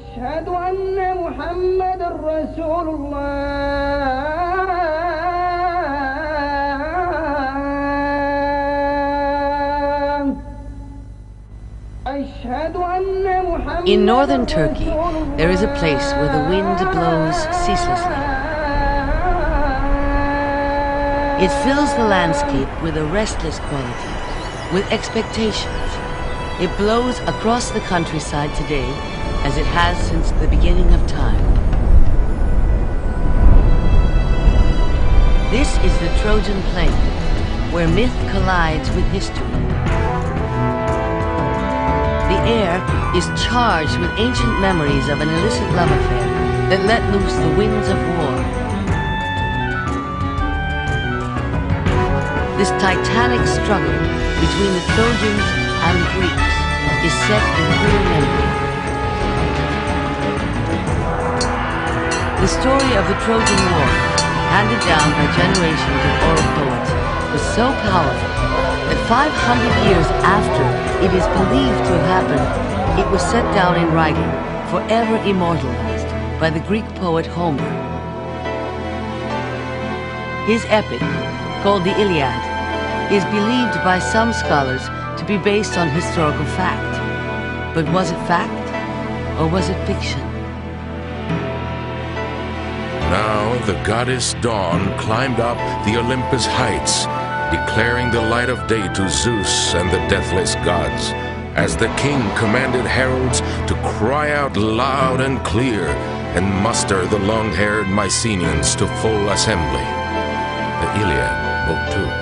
أشهد أن محمد رسول الله. In northern Turkey, there is a place where the wind blows ceaselessly. It fills the landscape with a restless quality, with expectations. It blows across the countryside today as it has since the beginning of time. This is the Trojan Plain, where myth collides with history. The air is charged with ancient memories of an illicit love affair that let loose the winds of war. This titanic struggle between the Trojans and the Greeks is set in clear memory. The story of the Trojan War, handed down by generations of oral poets, was so powerful that 500 years after it is believed to have happened, it was set down in writing, forever immortalized by the Greek poet Homer. His epic, called the Iliad, is believed by some scholars to be based on historical fact. But was it fact, or was it fiction? Now the goddess Dawn climbed up the Olympus heights, declaring the light of day to Zeus and the deathless gods, as the king commanded heralds to cry out loud and clear and muster the long-haired Mycenaeans to full assembly. The Iliad, Book 2.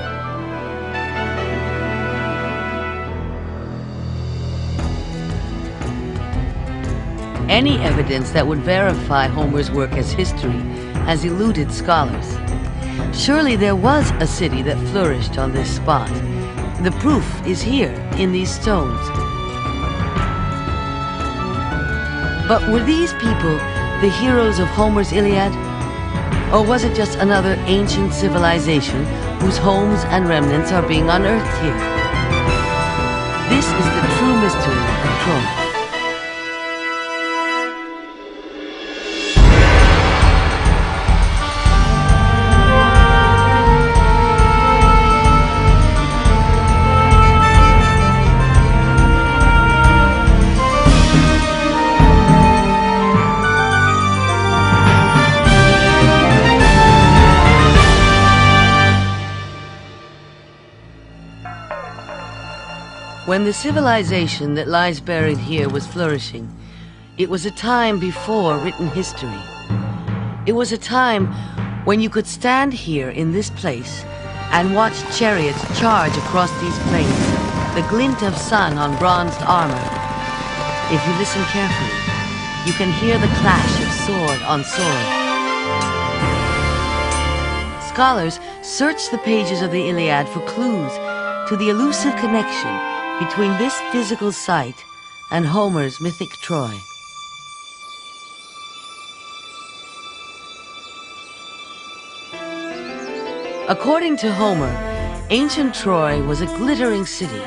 Any evidence that would verify Homer's work as history has eluded scholars. Surely there was a city that flourished on this spot. The proof is here in these stones. But were these people the heroes of Homer's Iliad? Or was it just another ancient civilization whose homes and remnants are being unearthed here? This is the true mystery of Troy. When the civilization that lies buried here was flourishing, it was a time before written history. It was a time when you could stand here in this place and watch chariots charge across these plains, the glint of sun on bronzed armor. If you listen carefully, you can hear the clash of sword on sword. Scholars search the pages of the Iliad for clues to the elusive connection between this physical site and Homer's mythic Troy. According to Homer, ancient Troy was a glittering city.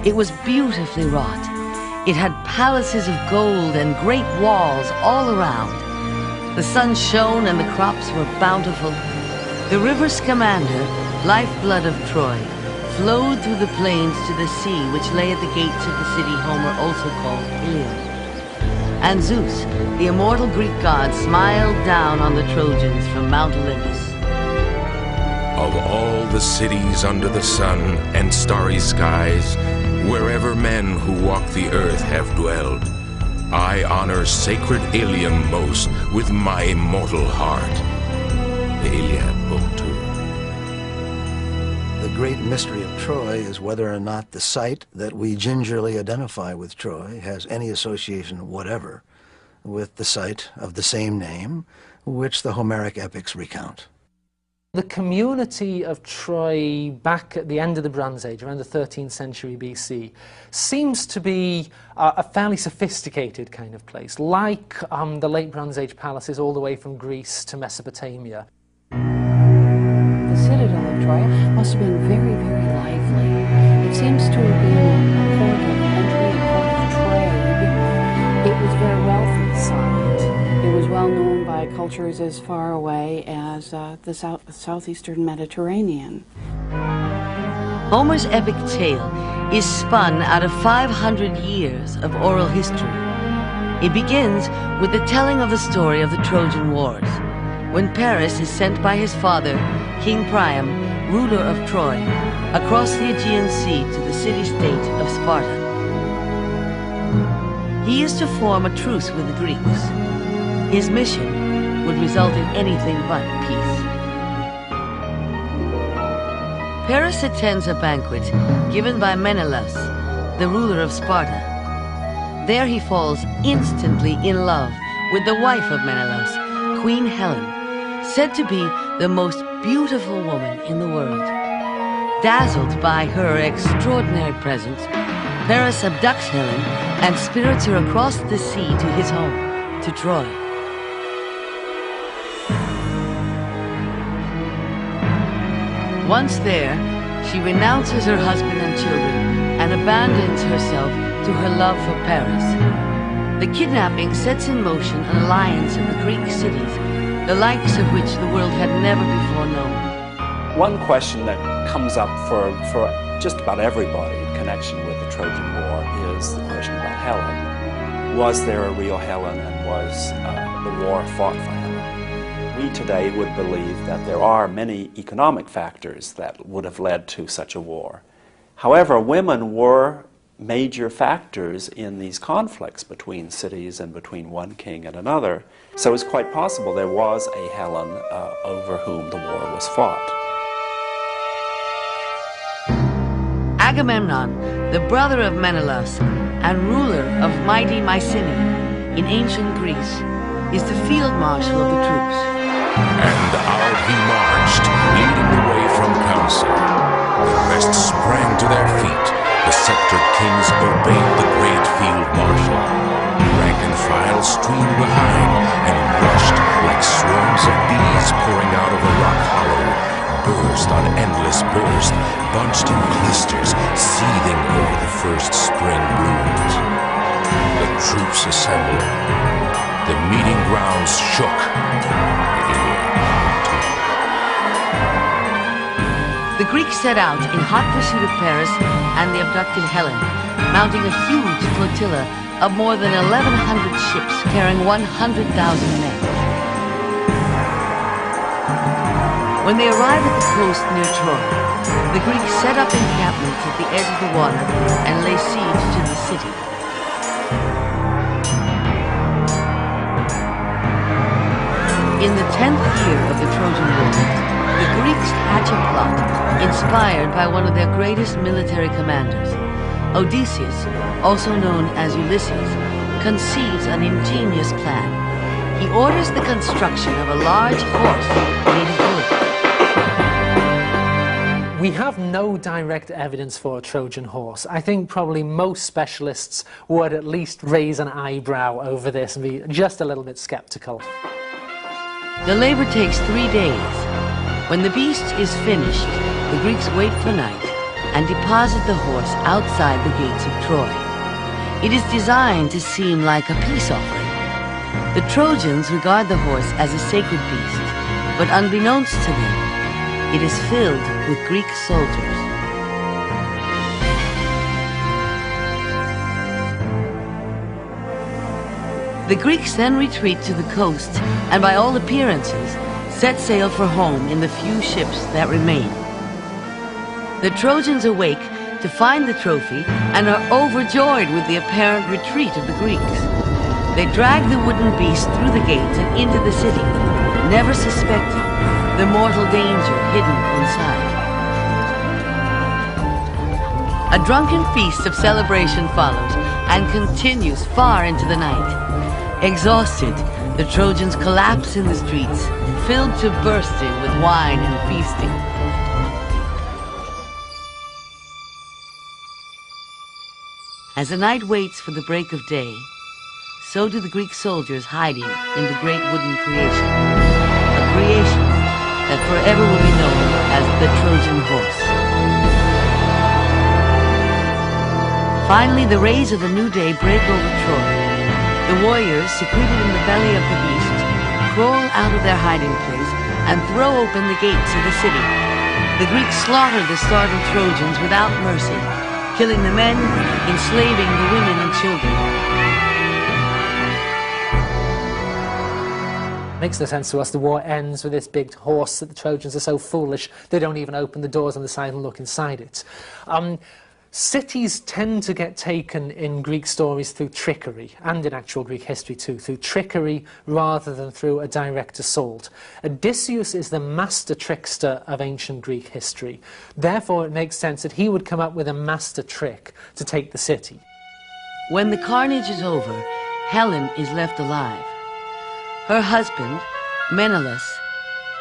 It was beautifully wrought. It had palaces of gold and great walls all around. The sun shone and the crops were bountiful. The river Scamander, lifeblood of Troy, flowed through the plains to the sea which lay at the gates of the city Homer also called Ilion. And Zeus, the immortal Greek god, smiled down on the Trojans from Mount Olympus. Of all the cities under the sun and starry skies, wherever men who walk the earth have dwelled, I honor sacred Ilium most with my immortal heart. The Iliad, Book 2. The great mystery of Troy is whether or not the site that we gingerly identify with Troy has any association whatever with the site of the same name which the Homeric epics recount. The community of Troy back at the end of the Bronze Age, around the 13th century BC, seems to be a fairly sophisticated kind of place, like the late Bronze Age palaces all the way from Greece to Mesopotamia. The citadel of Troy must have been very, very lively. It seems to have been a port of entry, a port of trade. It was a very wealthy site. It was well known by cultures as far away as the southeastern Mediterranean. Homer's epic tale is spun out of 500 years of oral history. It begins with the telling of the story of the Trojan Wars, when Paris is sent by his father, King Priam, ruler of Troy, across the Aegean Sea to the city-state of Sparta. He is to form a truce with the Greeks. His mission would result in anything but peace. Paris attends a banquet given by Menelaus, the ruler of Sparta. There he falls instantly in love with the wife of Menelaus, Queen Helen, said to be the most beautiful woman in the world. Dazzled by her extraordinary presence, Paris abducts Helen and spirits her across the sea to his home, to Troy. Once there, she renounces her husband and children and abandons herself to her love for Paris. The kidnapping sets in motion an alliance of the Greek cities, the likes of which the world had never before known. One question that comes up for just about everybody in connection with the Trojan War is the question about Helen. Was there a real Helen, and was the war fought for Helen? We today would believe that there are many economic factors that would have led to such a war. However, women were major factors in these conflicts between cities and between one king and another. So it's quite possible there was a Helen over whom the war was fought. Agamemnon, the brother of Menelaus and ruler of mighty Mycenae in ancient Greece, is the field marshal of the troops. And out he marched, leading the way from council. The rest sprang to their feet. The sceptred kings obeyed the great field marshal. Rank and file streamed behind and rushed like swarms of bees pouring out of a rock hollow. Burst on endless burst, bunched in clusters, seething over the first spring blooms. The troops assembled. The meeting grounds shook. The Greeks set out in hot pursuit of Paris and the abducted Helen, mounting a huge flotilla of more than 1,100 ships carrying 100,000 men. When they arrived at the coast near Troy, the Greeks set up encampments at the edge of the water and lay siege to the city. In the 10th year of the Trojan War, the Greeks hatch a plot inspired by one of their greatest military commanders. Odysseus, also known as Ulysses, conceives an ingenious plan. He orders the construction of a large horse made of wood. We have no direct evidence for a Trojan horse. I think probably most specialists would at least raise an eyebrow over this and be just a little bit skeptical. The labor takes 3 days. When the beast is finished, the Greeks wait for night and deposit the horse outside the gates of Troy. It is designed to seem like a peace offering. The Trojans regard the horse as a sacred beast, but unbeknownst to them, it is filled with Greek soldiers. The Greeks then retreat to the coast and, by all appearances, set sail for home in the few ships that remain. The Trojans awake to find the trophy and are overjoyed with the apparent retreat of the Greeks. They drag the wooden beast through the gates and into the city, never suspecting the mortal danger hidden inside. A drunken feast of celebration follows and continues far into the night. Exhausted, the Trojans collapse in the streets, filled to bursting with wine and feasting. As the night waits for the break of day, so do the Greek soldiers hiding in the great wooden creation, a creation that forever will be known as the Trojan horse. Finally, the rays of the new day break over Troy. The warriors, secreted in the belly of the beast, crawl out of their hiding place and throw open the gates of the city. The Greeks slaughter the startled Trojans without mercy, killing the men, enslaving the women and children. Makes no sense to us. The war ends with this big horse that the Trojans are so foolish they don't even open the doors on the side and look inside it. Cities tend to get taken in Greek stories through trickery, and in actual Greek history too, through trickery rather than through a direct assault. Odysseus is the master trickster of ancient Greek history. Therefore, it makes sense that he would come up with a master trick to take the city. When the carnage is over, Helen is left alive. Her husband, Menelaus,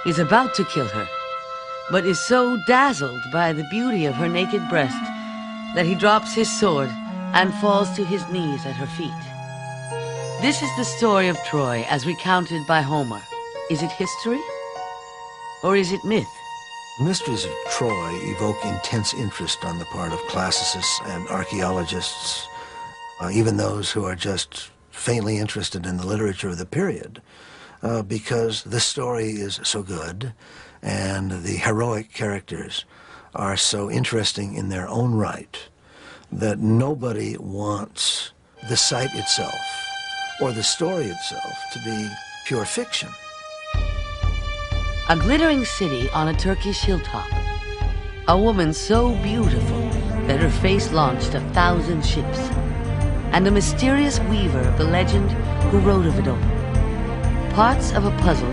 is about to kill her, but is so dazzled by the beauty of her naked breast that he drops his sword and falls to his knees at her feet. This is the story of Troy as recounted by Homer. Is it history or is it myth? Mysteries of Troy evoke intense interest on the part of classicists and archaeologists, even those who are just faintly interested in the literature of the period, because the story is so good and the heroic characters are so interesting in their own right that nobody wants the site itself or the story itself to be pure fiction. A glittering city on a Turkish hilltop. A woman so beautiful that her face launched 1,000 ships. And a mysterious weaver of the legend who wrote of it all. Parts of a puzzle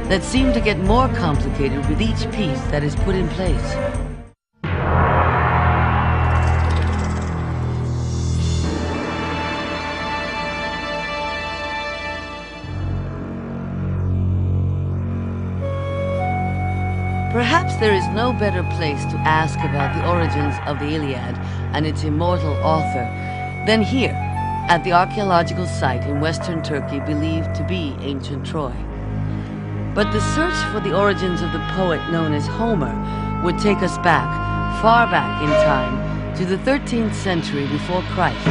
that seem to get more complicated with each piece that is put in place. Perhaps there is no better place to ask about the origins of the Iliad and its immortal author than here, at the archaeological site in western Turkey believed to be ancient Troy. But the search for the origins of the poet known as Homer would take us back, far back in time, to the 13th century before Christ,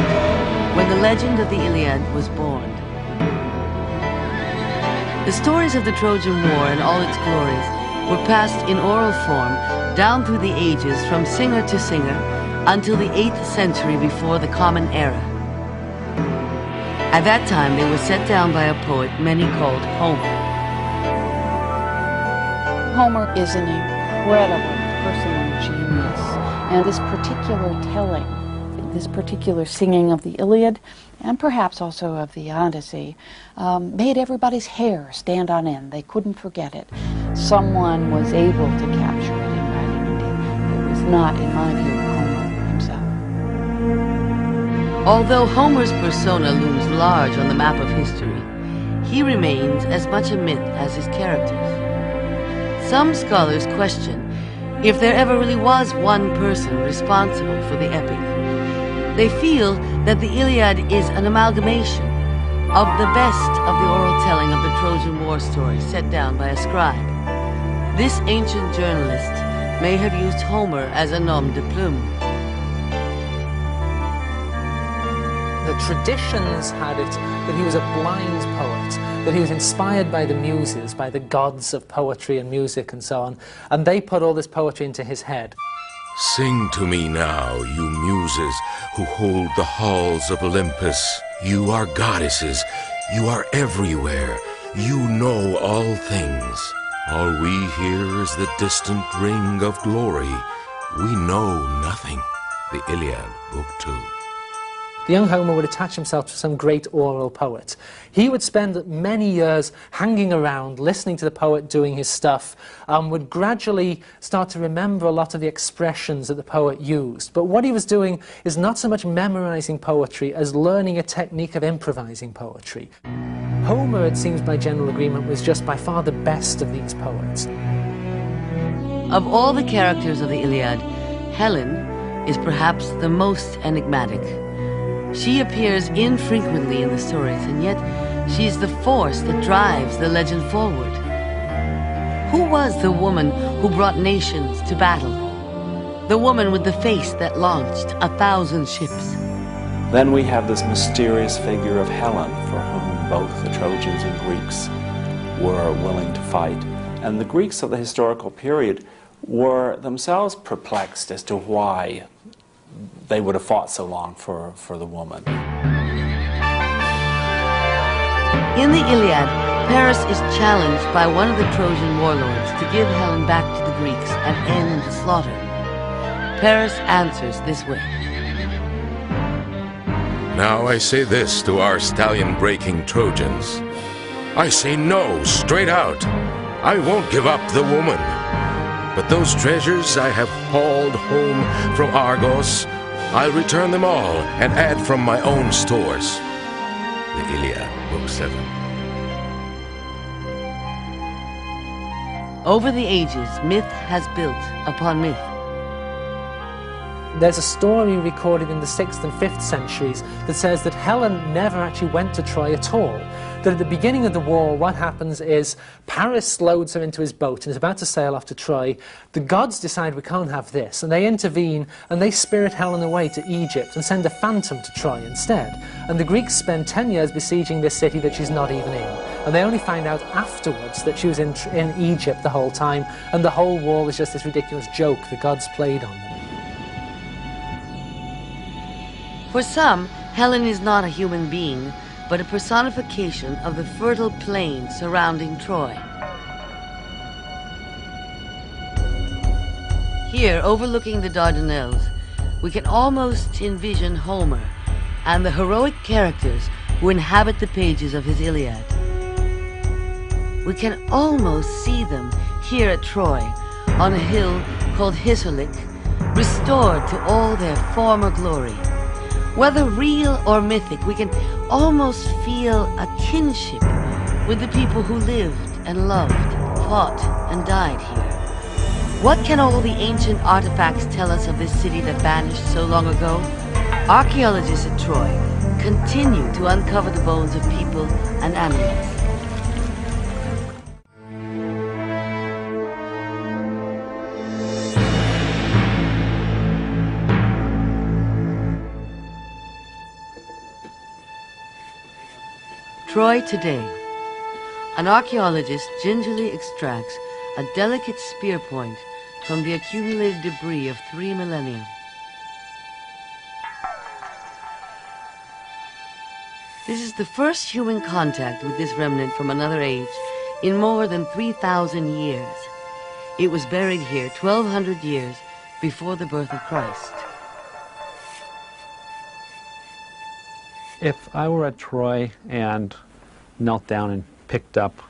when the legend of the Iliad was born. The stories of the Trojan War and all its glories were passed in oral form down through the ages from singer to singer until the 8th century before the Common Era. At that time, they were set down by a poet many called Homer. Homer is an incredible personal genius, and this particular telling, this particular singing of the Iliad, and perhaps also of the Odyssey, made everybody's hair stand on end. They couldn't forget it. Someone was able to capture it in writing, and it was not, in my view, Homer himself. Although Homer's persona looms large on the map of history, he remains as much a myth as his characters. Some scholars question if there ever really was one person responsible for the epic. They feel that the Iliad is an amalgamation of the best of the oral telling of the Trojan War story set down by a scribe. This ancient journalist may have used Homer as a nom de plume. The traditions had it that he was a blind poet, that he was inspired by the muses, by the gods of poetry and music and so on, and they put all this poetry into his head. Sing to me now, you muses who hold the halls of Olympus. You are goddesses. You are everywhere. You know all things. All we hear is the distant ring of glory. We know nothing. The Iliad, Book 2. The young Homer would attach himself to some great oral poet. He would spend many years hanging around, listening to the poet doing his stuff, would gradually start to remember a lot of the expressions that the poet used. But what he was doing is not so much memorizing poetry as learning a technique of improvising poetry. Homer, it seems by general agreement, was just by far the best of these poets. Of all the characters of the Iliad, Helen is perhaps the most enigmatic. She appears infrequently in the stories, and yet she is the force that drives the legend forward. Who was the woman who brought nations to battle? The woman with the face that launched 1,000 ships? Then we have this mysterious figure of Helen, for whom both the Trojans and Greeks were willing to fight. And the Greeks of the historical period were themselves perplexed as to why they would have fought so long for the woman. In the Iliad, Paris is challenged by one of the Trojan warlords to give Helen back to the Greeks and end the slaughter. Paris answers this way. Now I say this to our stallion-breaking Trojans. I say no, straight out. I won't give up the woman. But those treasures I have hauled home from Argos, I'll return them all and add from my own stores. The Iliad, Book 7. Over the ages, myth has built upon myth. There's a story recorded in the 6th and 5th centuries that says that Helen never actually went to Troy at all. That at the beginning of the war, what happens is Paris loads her into his boat and is about to sail off to Troy. The gods decide we can't have this, and they intervene and they spirit Helen away to Egypt and send a phantom to Troy instead. And the Greeks spend 10 years besieging this city that she's not even in. And they only find out afterwards that she was in Egypt the whole time, and the whole war was just this ridiculous joke the gods played on them. For some, Helen is not a human being, but a personification of the fertile plain surrounding Troy. Here, overlooking the Dardanelles, we can almost envision Homer and the heroic characters who inhabit the pages of his Iliad. We can almost see them here at Troy, on a hill called Hisarlik, restored to all their former glory. Whether real or mythic, we can almost feel a kinship with the people who lived and loved, fought and died here. What can all the ancient artifacts tell us of this city that vanished so long ago? Archaeologists at Troy continue to uncover the bones of people and animals. Troy today. An archaeologist gingerly extracts a delicate spear point from the accumulated debris of 3 millennia. This is the first human contact with this remnant from another age in more than 3,000 years. It was buried here 1,200 years before the birth of Christ. If I were at Troy and knelt down and picked up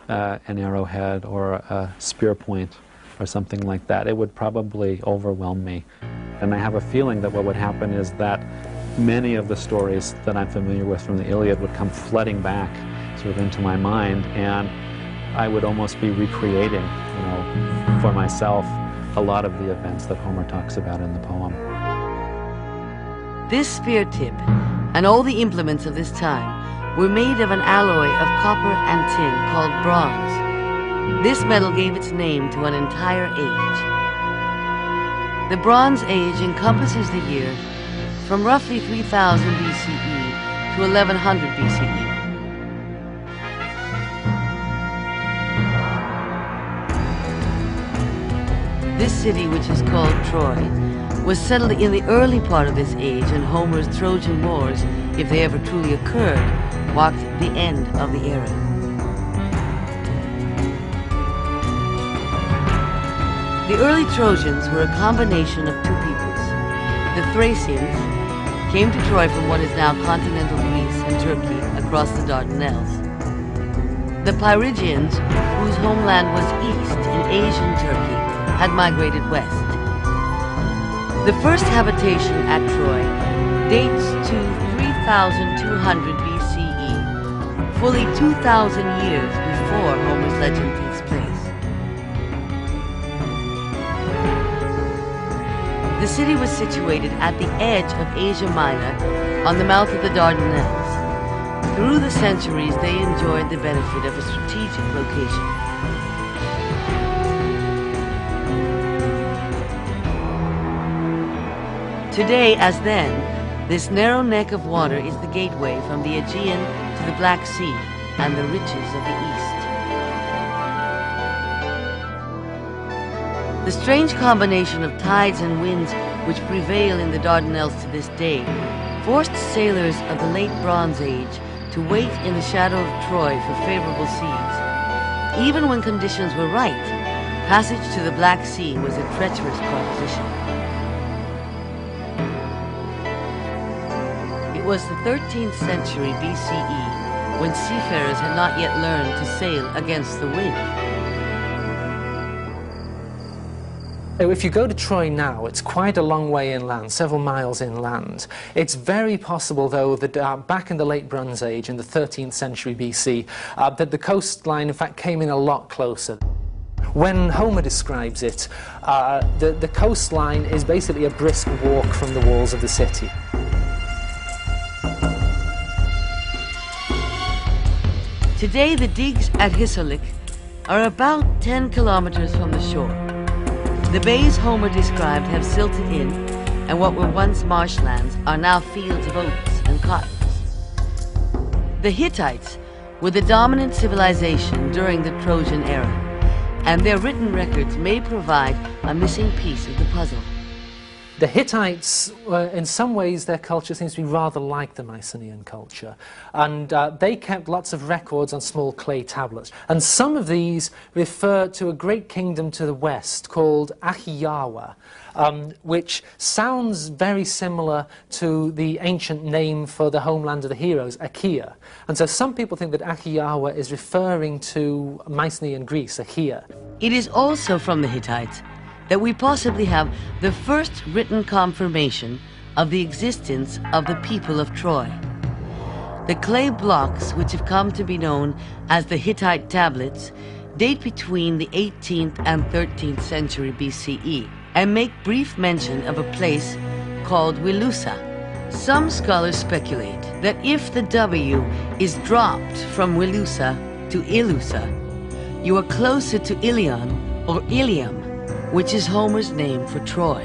an arrowhead or a spear point or something like that, it would probably overwhelm me. And I have a feeling that what would happen is that many of the stories that I'm familiar with from the Iliad would come flooding back sort of into my mind, and I would almost be recreating, for myself, a lot of the events that Homer talks about in the poem. This spear tip and all the implements of this time were made of an alloy of copper and tin called bronze. This metal gave its name to an entire age. The Bronze Age encompasses the years from roughly 3000 BCE to 1100 BCE. This city, which is called Troy, was settled in the early part of this age, and Homer's Trojan Wars, if they ever truly occurred, marked the end of the era. The early Trojans were a combination of two peoples. The Thracians came to Troy from what is now continental Greece and Turkey across the Dardanelles. The Phrygians, whose homeland was east in Asian Turkey, had migrated west. The first habitation at Troy dates to 3200 BCE, fully 2,000 years before Homer's legend takes place. The city was situated at the edge of Asia Minor on the mouth of the Dardanelles. Through the centuries, they enjoyed the benefit of a strategic location. Today, as then, This narrow neck of water is the gateway from the Aegean to the Black Sea and the riches of the East. The strange combination of tides and winds which prevail in the Dardanelles to this day forced sailors of the late Bronze Age to wait in the shadow of Troy for favorable seas. Even when conditions were right, passage to the Black Sea was a treacherous proposition. It was the 13th century BCE when seafarers had not yet learned to sail against the wind. If you go to Troy now, it's quite a long way inland, several miles inland. It's very possible, though, that back in the late Bronze Age, in the 13th century BC, that the coastline, in fact, came in a lot closer. When Homer describes it, the coastline is basically a brisk walk from the walls of the city. Today, the digs at Hisarlik are about 10 kilometers from the shore. The bays Homer described have silted in, and what were once marshlands are now fields of oats and cottons. The Hittites were the dominant civilization during the Trojan era, and their written records may provide a missing piece of the puzzle. The Hittites, in some ways, their culture seems to be rather like the Mycenaean culture. And they kept lots of records on small clay tablets. And some of these refer to a great kingdom to the west called Ahiyawa, which sounds very similar to the ancient name for the homeland of the heroes, Achaia. And so some people think that Ahiyawa is referring to Mycenaean Greece, Achaia. It is also from the Hittites that we possibly have the first written confirmation of the existence of the people of Troy. The clay blocks, which have come to be known as the Hittite tablets, date between the 18th and 13th century BCE and make brief mention of a place called Wilusa. Some scholars speculate that if the W is dropped from Wilusa to Ilusa, you are closer to Ilion or Ilium, which is Homer's name for Troy.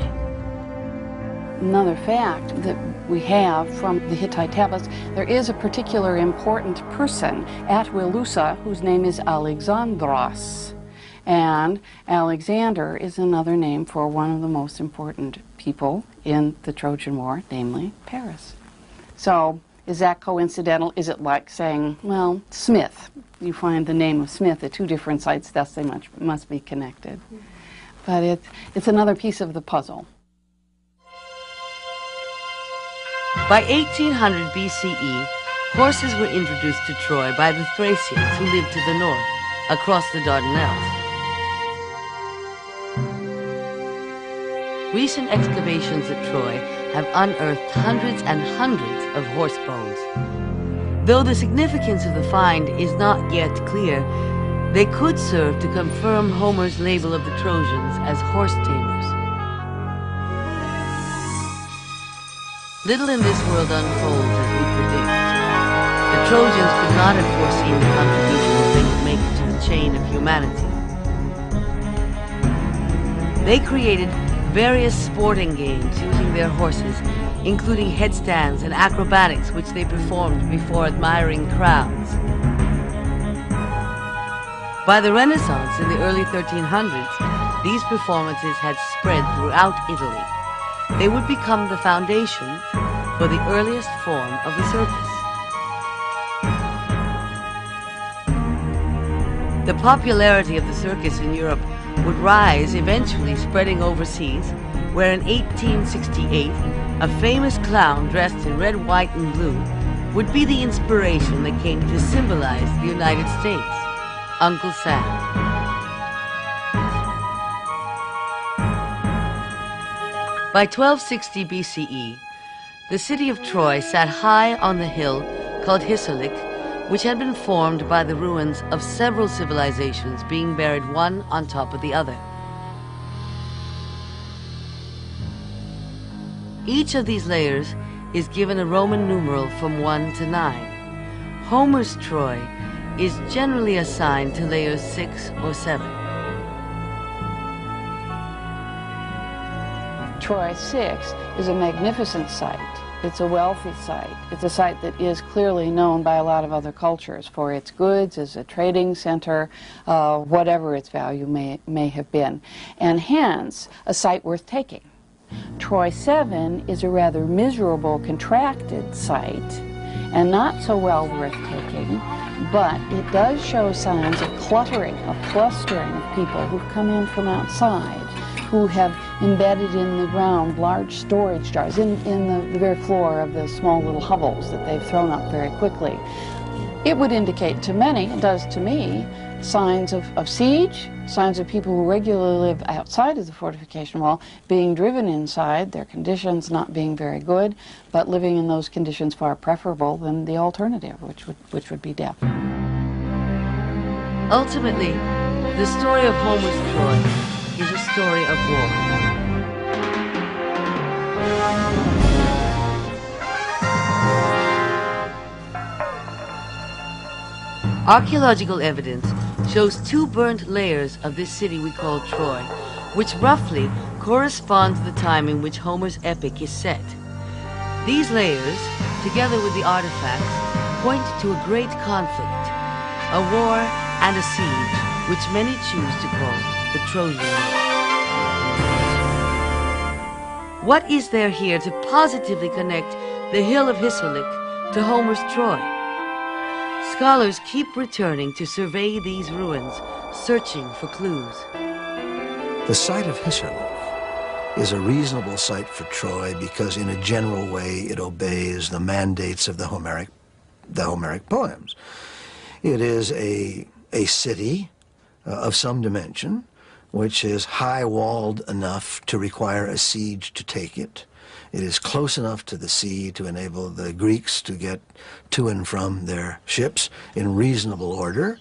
Another fact that we have from the Hittite tablets, there is a particular important person at Wilusa whose name is Alexandros. And Alexander is another name for one of the most important people in the Trojan War, namely Paris. So is that coincidental? Is it like saying, well, Smith? You find the name of Smith at two different sites, thus they must be connected. But it's another piece of the puzzle. By 1800 BCE, horses were introduced to Troy by the Thracians who lived to the north, across the Dardanelles. Recent excavations at Troy have unearthed hundreds and hundreds of horse bones. Though the significance of the find is not yet clear, they could serve to confirm Homer's label of the Trojans as horse tamers. Little in this world unfolds as we predict. The Trojans could not have foreseen the contributions they would make to the chain of humanity. They created various sporting games using their horses, including headstands and acrobatics which they performed before admiring crowds. By the Renaissance in the early 1300s, these performances had spread throughout Italy. They would become the foundation for the earliest form of the circus. The popularity of the circus in Europe would rise, eventually spreading overseas, where in 1868, a famous clown dressed in red, white, and blue would be the inspiration that came to symbolize the United States. Uncle Sam. By 1260 BCE, the city of Troy sat high on the hill called Hisarlik, which had been formed by the ruins of several civilizations being buried one on top of the other. Each of these layers is given a Roman numeral from 1 to 9. Homer's Troy is generally assigned to layers 6 or 7. Troy 6 is a magnificent site. It's a wealthy site. It's a site that is clearly known by a lot of other cultures for its goods, as a trading center, whatever its value may have been, and hence a site worth taking. Troy 7 is a rather miserable, contracted site, and not so well worth taking, but it does show signs of cluttering, of clustering of people who've come in from outside, who have embedded in the ground large storage jars in the very floor of the small little hovels that they've thrown up very quickly. It would indicate to many, it does to me, signs of siege, signs of people who regularly live outside of the fortification wall being driven inside, their conditions not being very good, but living in those conditions far preferable than the alternative, which would be death. Ultimately, the story of Homer's Troy is a story of war. Archaeological evidence shows two burnt layers of this city we call Troy, which roughly correspond to the time in which Homer's epic is set. These layers, together with the artifacts, point to a great conflict, a war and a siege, which many choose to call the Trojan War. What is there here to positively connect the hill of Hisarlik to Homer's Troy? Scholars keep returning to survey these ruins, searching for clues. The site of Hisarlik is a reasonable site for Troy because in a general way it obeys the mandates of the Homeric poems. It is a city of some dimension, which is high-walled enough to require a siege to take it. It is close enough to the sea to enable the Greeks to get to and from their ships in reasonable order,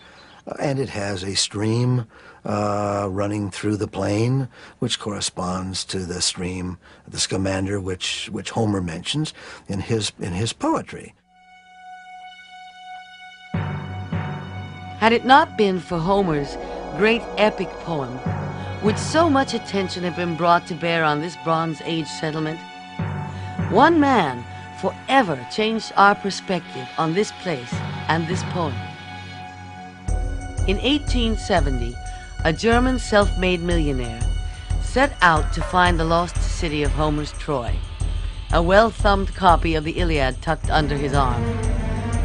and it has a stream running through the plain, which corresponds to the stream, the Scamander, which Homer mentions in his poetry. Had it not been for Homer's great epic poem, would so much attention have been brought to bear on this Bronze Age settlement? One man forever changed our perspective on this place and this poem. In 1870, a German self-made millionaire set out to find the lost city of Homer's Troy, a well-thumbed copy of the Iliad tucked under his arm.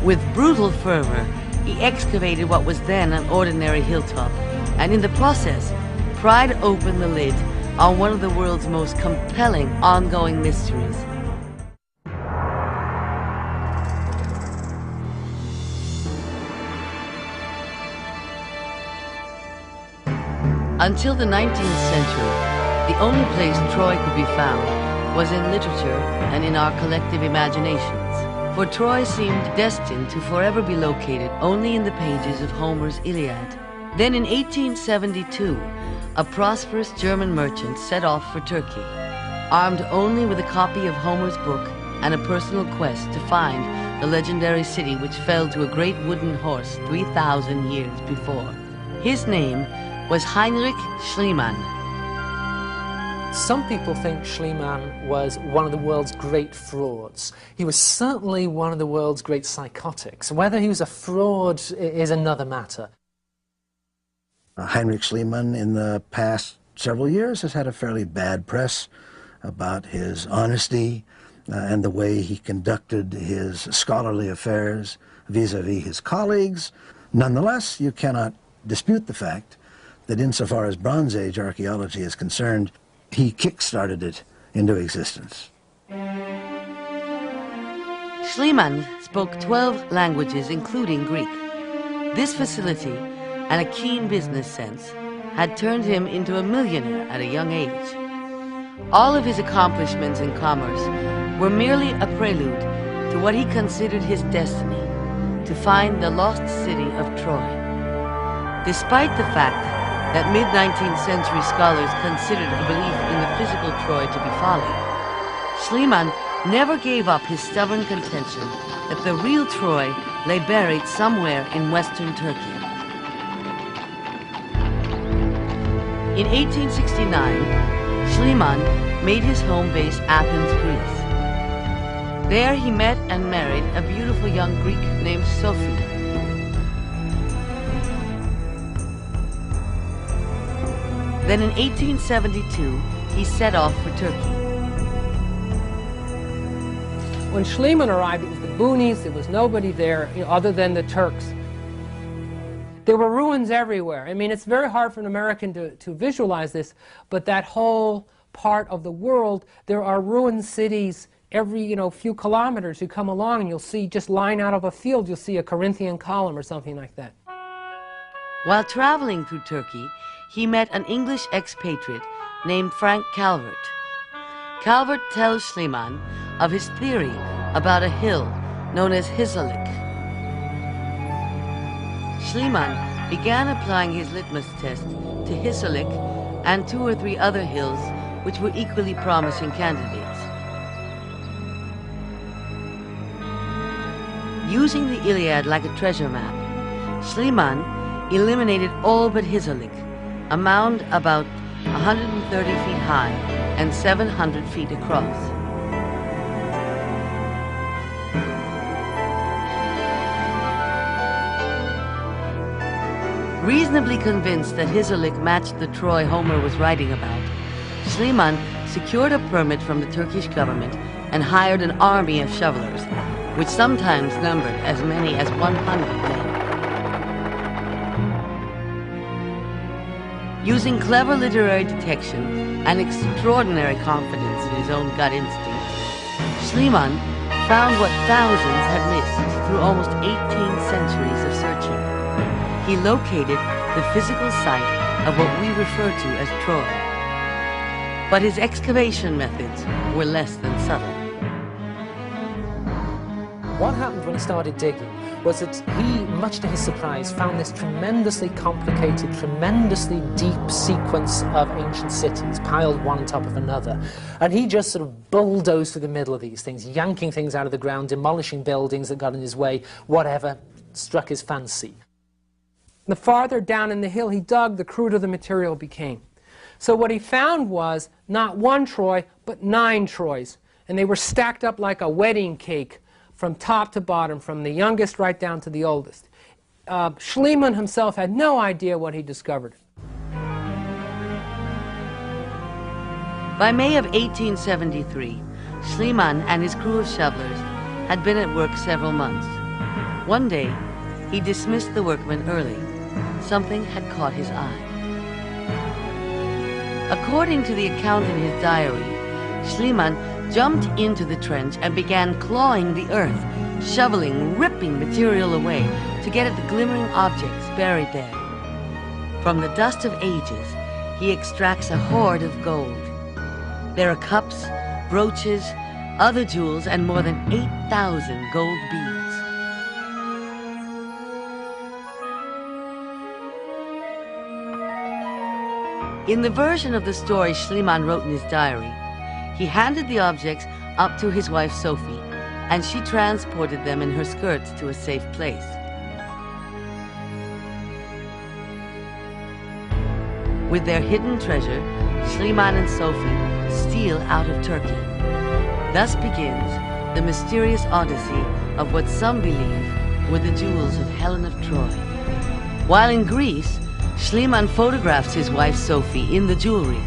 With brutal fervor, he excavated what was then an ordinary hilltop, and in the process, pried open the lid on one of the world's most compelling ongoing mysteries. Until the 19th century, the only place Troy could be found was in literature and in our collective imaginations, for Troy seemed destined to forever be located only in the pages of Homer's Iliad. Then in 1872, a prosperous German merchant set off for Turkey, armed only with a copy of Homer's book and a personal quest to find the legendary city which fell to a great wooden horse 3,000 years before. His name was Heinrich Schliemann. Some people think Schliemann was one of the world's great frauds. He was certainly one of the world's great psychotics. Whether he was a fraud is another matter. Heinrich Schliemann in the past several years has had a fairly bad press about his honesty and the way he conducted his scholarly affairs vis-a-vis his colleagues. Nonetheless, you cannot dispute the fact that insofar as Bronze Age archaeology is concerned, he kick-started it into existence. Schliemann spoke 12 languages, including Greek. This facility and a keen business sense had turned him into a millionaire at a young age. All of his accomplishments in commerce were merely a prelude to what he considered his destiny, to find the lost city of Troy. Despite the fact that mid-19th century scholars considered a belief in the physical Troy to be folly, Schliemann never gave up his stubborn contention that the real Troy lay buried somewhere in western Turkey. In 1869, Schliemann made his home base Athens, Greece. There he met and married a beautiful young Greek named Sophie. Then in 1872, he set off for Turkey. When Schliemann arrived, it was the boonies. There was nobody there, other than the Turks. There were ruins everywhere. I mean, it's very hard for an American to visualize this, but that whole part of the world, there are ruined cities every few kilometers. You come along and you'll see, just lying out of a field, you'll see a Corinthian column or something like that. While traveling through Turkey, he met an English expatriate named Frank Calvert. Calvert tells Schliemann of his theory about a hill known as Hisarlik. Schliemann began applying his litmus test to Hisarlik and 2 or 3 other hills which were equally promising candidates. Using the Iliad like a treasure map, Schliemann eliminated all but Hisarlik, a mound about 130 feet high and 700 feet across. Reasonably convinced that Hisarlik matched the Troy Homer was writing about, Schliemann secured a permit from the Turkish government and hired an army of shovelers, which sometimes numbered as many as 100 men. Using clever literary detection and extraordinary confidence in his own gut instinct, Schliemann found what thousands had missed through almost 18 centuries of searching. He located the physical site of what we refer to as Troy. But his excavation methods were less than subtle. What happened when he started digging was that he, much to his surprise, found this tremendously complicated, tremendously deep sequence of ancient cities piled one on top of another. And he just sort of bulldozed through the middle of these things, yanking things out of the ground, demolishing buildings that got in his way, whatever struck his fancy. The farther down in the hill he dug, the cruder the material became. So what he found was not 1 Troy, but 9 Troys. And they were stacked up like a wedding cake, from top to bottom, from the youngest right down to the oldest. Schliemann himself had no idea what he discovered. By May of 1873, Schliemann and his crew of shovelers had been at work several months. One day, he dismissed the workmen early. Something had caught his eye. According to the account in his diary, Schliemann jumped into the trench and began clawing the earth, shoveling, ripping material away to get at the glimmering objects buried there. From the dust of ages, he extracts a hoard of gold. There are cups, brooches, other jewels, and more than 8,000 gold beads. In the version of the story Schliemann wrote in his diary, he handed the objects up to his wife Sophie, and she transported them in her skirts to a safe place. With their hidden treasure, Schliemann and Sophie steal out of Turkey. Thus begins the mysterious odyssey of what some believe were the jewels of Helen of Troy. While in Greece, Schliemann photographs his wife Sophie in the jewelry,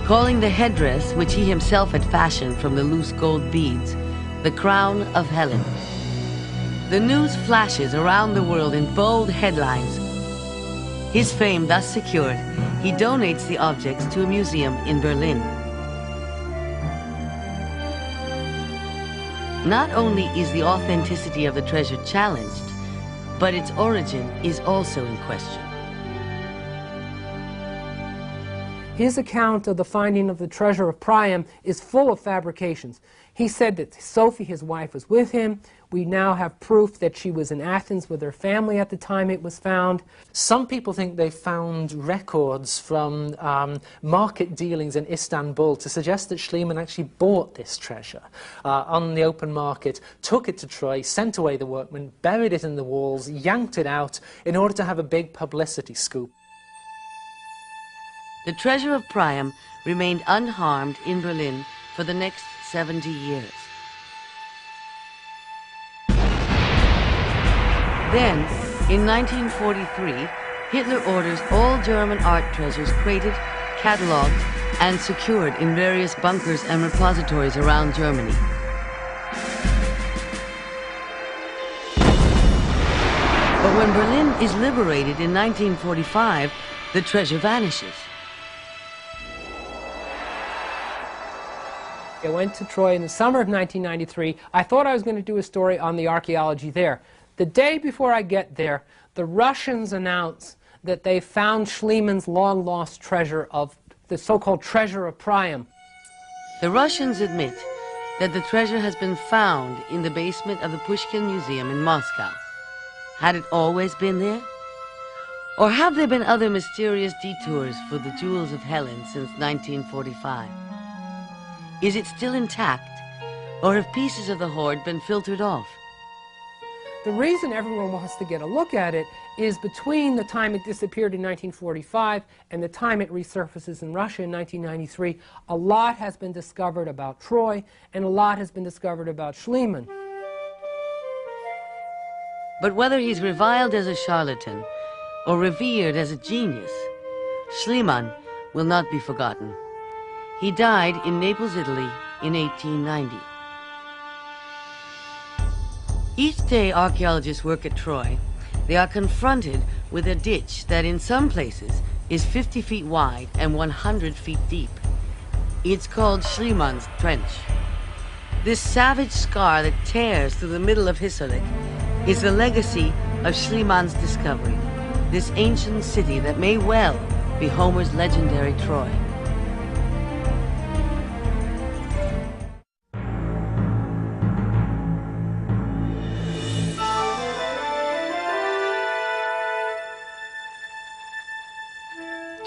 calling the headdress, which he himself had fashioned from the loose gold beads, the crown of Helen. The news flashes around the world in bold headlines. His fame thus secured, he donates the objects to a museum in Berlin. Not only is the authenticity of the treasure challenged, but its origin is also in question. His account of the finding of the treasure of Priam is full of fabrications. He said that Sophie, his wife, was with him. We now have proof that she was in Athens with her family at the time it was found. Some people think they found records from market dealings in Istanbul to suggest that Schliemann actually bought this treasure on the open market, took it to Troy, sent away the workmen, buried it in the walls, yanked it out in order to have a big publicity scoop. The treasure of Priam remained unharmed in Berlin for the next 70 years. Then, in 1943, Hitler orders all German art treasures crated, catalogued, and secured in various bunkers and repositories around Germany. But when Berlin is liberated in 1945, the treasure vanishes. I went to Troy in the summer of 1993. I thought I was going to do a story on the archaeology there. The day before I get there, the Russians announce that they found Schliemann's long-lost treasure of the so-called treasure of Priam. The Russians admit that the treasure has been found in the basement of the Pushkin Museum in Moscow. Had it always been there? Or have there been other mysterious detours for the jewels of Helen since 1945? Is it still intact, or have pieces of the hoard been filtered off? The reason everyone wants to get a look at it is between the time it disappeared in 1945 and the time it resurfaces in Russia in 1993, a lot has been discovered about Troy and a lot has been discovered about Schliemann. But whether he's reviled as a charlatan or revered as a genius, Schliemann will not be forgotten. He died in Naples, Italy in 1890. Each day archaeologists work at Troy, they are confronted with a ditch that in some places is 50 feet wide and 100 feet deep. It's called Schliemann's Trench. This savage scar that tears through the middle of Hisarlik is the legacy of Schliemann's discovery, this ancient city that may well be Homer's legendary Troy.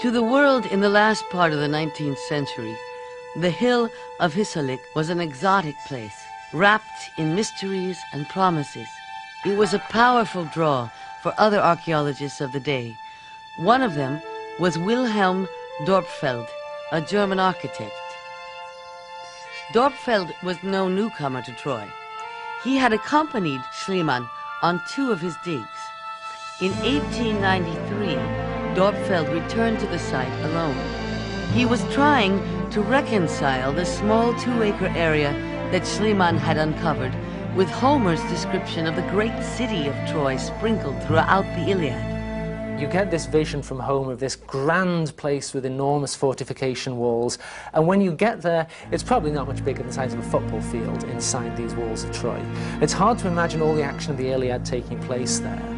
To the world in the last part of the 19th century, the hill of Hisarlik was an exotic place, wrapped in mysteries and promises. It was a powerful draw for other archaeologists of the day. One of them was Wilhelm Dorpfeld, a German architect. Dorpfeld was no newcomer to Troy. He had accompanied Schliemann on 2 of his digs. In 1893, Dorpfeld returned to the site alone. He was trying to reconcile the small 2-acre area that Schliemann had uncovered with Homer's description of the great city of Troy sprinkled throughout the Iliad. You get this vision from Homer of this grand place with enormous fortification walls, and when you get there, it's probably not much bigger than the size of a football field inside these walls of Troy. It's hard to imagine all the action of the Iliad taking place there.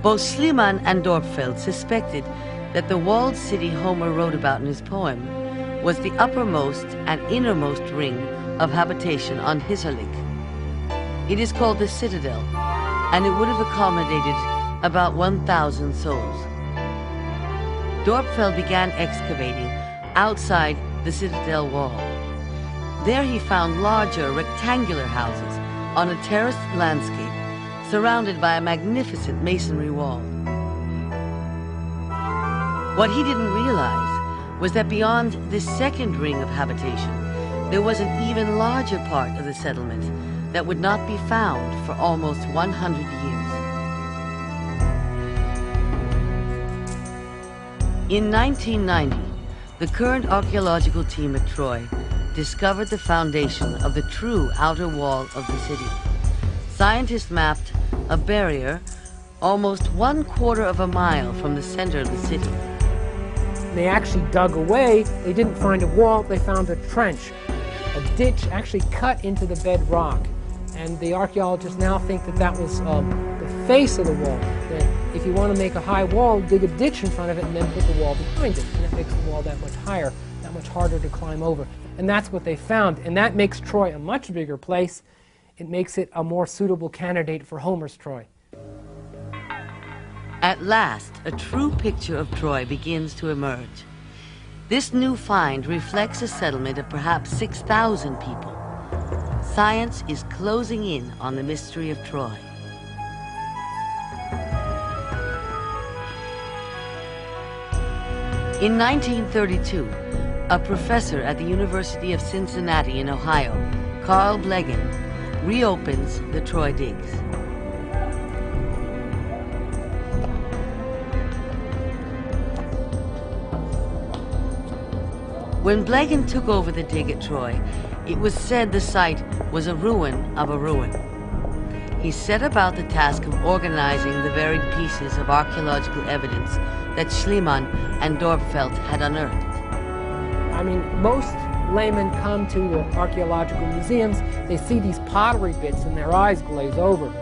Both Schliemann and Dorpfeld suspected that the walled city Homer wrote about in his poem was the uppermost and innermost ring of habitation on Hisarlik. It is called the Citadel, and it would have accommodated about 1,000 souls. Dorpfeld began excavating outside the Citadel wall. There he found larger rectangular houses on a terraced landscape surrounded by a magnificent masonry wall. What he didn't realize was that beyond this second ring of habitation, there was an even larger part of the settlement that would not be found for almost 100 years. In 1990, the current archaeological team at Troy discovered the foundation of the true outer wall of the city. Scientists mapped a barrier almost 1/4 of a mile from the center of the city. They actually dug away. They didn't find a wall, they found a trench, a ditch actually cut into the bedrock. And the archaeologists now think that that was the face of the wall, that if you want to make a high wall, dig a ditch in front of it and then put the wall behind it. And that makes the wall that much higher, that much harder to climb over. And that's what they found. And that makes Troy a much bigger place. It makes it a more suitable candidate for Homer's Troy. At last, a true picture of Troy begins to emerge. This new find reflects a settlement of perhaps 6,000 people. Science is closing in on the mystery of Troy. In 1932, a professor at the University of Cincinnati in Ohio, Carl Blegen, reopens the Troy digs. When Blegen took over the dig at Troy, it was said the site was a ruin of a ruin. He set about the task of organizing the varied pieces of archaeological evidence that Schliemann and Dorpfeld had unearthed. I mean, most laymen come to the archaeological museums, they see these pottery bits and their eyes glaze over.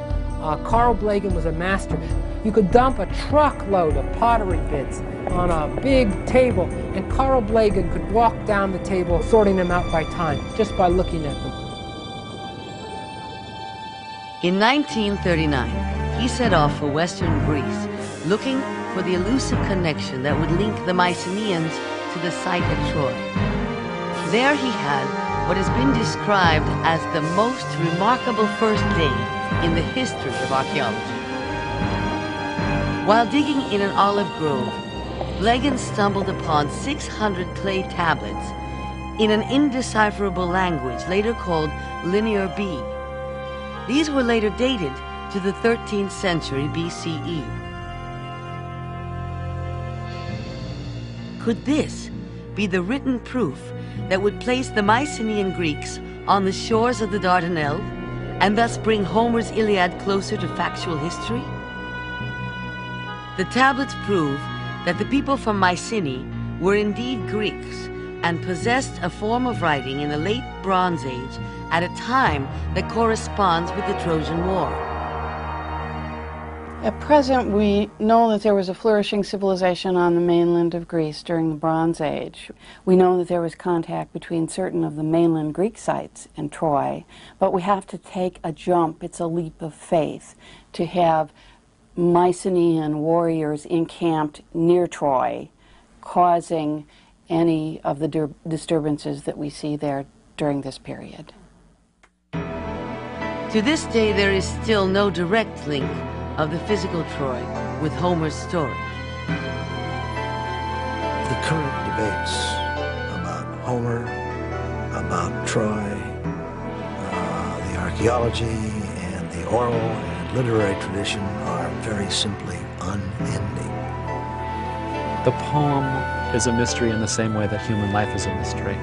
Carl Blegen was a master. You could dump a truckload of pottery bits on a big table, and Carl Blegen could walk down the table sorting them out by time, just by looking at them. In 1939, he set off for western Greece, looking for the elusive connection that would link the Mycenaeans to the site at Troy. There he had what has been described as the most remarkable first day in the history of archaeology. While digging in an olive grove, Blegen stumbled upon 600 clay tablets in an indecipherable language later called Linear B. These were later dated to the 13th century BCE. Could this be the written proof that would place the Mycenaean Greeks on the shores of the Dardanelles and thus bring Homer's Iliad closer to factual history? The tablets prove that the people from Mycenae were indeed Greeks and possessed a form of writing in the late Bronze Age at a time that corresponds with the Trojan War. At present, we know that there was a flourishing civilization on the mainland of Greece during the Bronze Age. We know that there was contact between certain of the mainland Greek sites and Troy, but we have to take a jump, it's a leap of faith, to have Mycenaean warriors encamped near Troy, causing any of the disturbances that we see there during this period. To this day, there is still no direct link of the physical Troy with Homer's story. The current debates about Homer, about Troy, the archaeology and the oral and literary tradition are very simply unending. The poem is a mystery in the same way that human life is a mystery.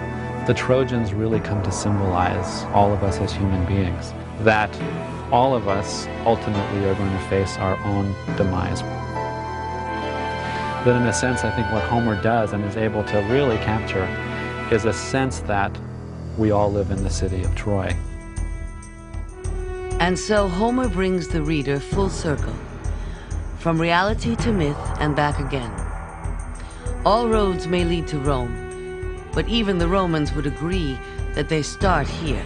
The Trojans really come to symbolize all of us as human beings, that all of us ultimately are going to face our own demise. But in a sense, I think what Homer does and is able to really capture is a sense that we all live in the city of Troy. And so Homer brings the reader full circle, from reality to myth and back again. All roads may lead to Rome, but even the Romans would agree that they start here,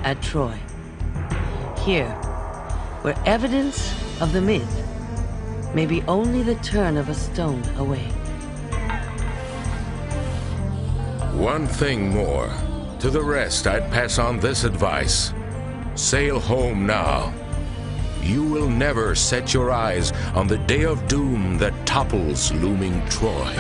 at Troy. Here, where evidence of the myth may be only the turn of a stone away. One thing more. To the rest, I'd pass on this advice. Sail home now. You will never set your eyes on the day of doom that topples looming Troy.